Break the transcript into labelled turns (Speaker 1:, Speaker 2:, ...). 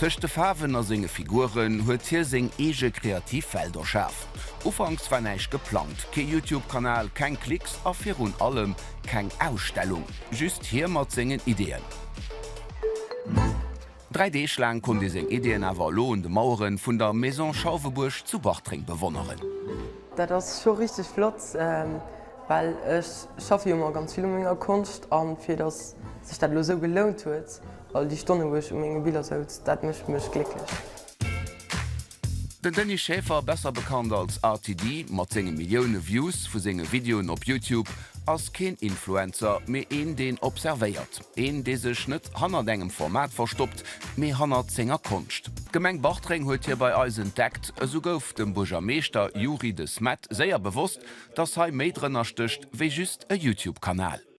Speaker 1: Töchte Farben a singe Figuren huet hier seg ege Kreativfelder schaf. Ufangs war neich geplant, ke YouTube-Kanal, kein Klicks a fir run allem kein Ausstellung. Just hier mat singen Ideen. 3D-Schlang kon die seg Ideen awer lohende Mauuren vun der Maison Schauveburg zu Bachtring bewonneren.
Speaker 2: Dat ist schon richtig flott, weil ich schaffe immer ganz viel ménger Kunst an fir dass sich dat so gelohnt huet, weil die Stunde wo ich menge Bilder so, dat mischt mich glücklich.
Speaker 1: Den Danny Schäfer, besser bekannt als RTD, mat 10 Millionen Views vu senge Videoen op YouTube, ass kein Influencer mé een den observéiert. Een dé sech net hanner engem Format verstoppt, mé hanner Sänger Kunst. Gemeng Bachtring huet hier bei Eis entdeckt, so gouf dem Burgermeester Juri de Smet séier bewusst, dats hy méidrenner stöcht wéi just e YouTube-Kanal.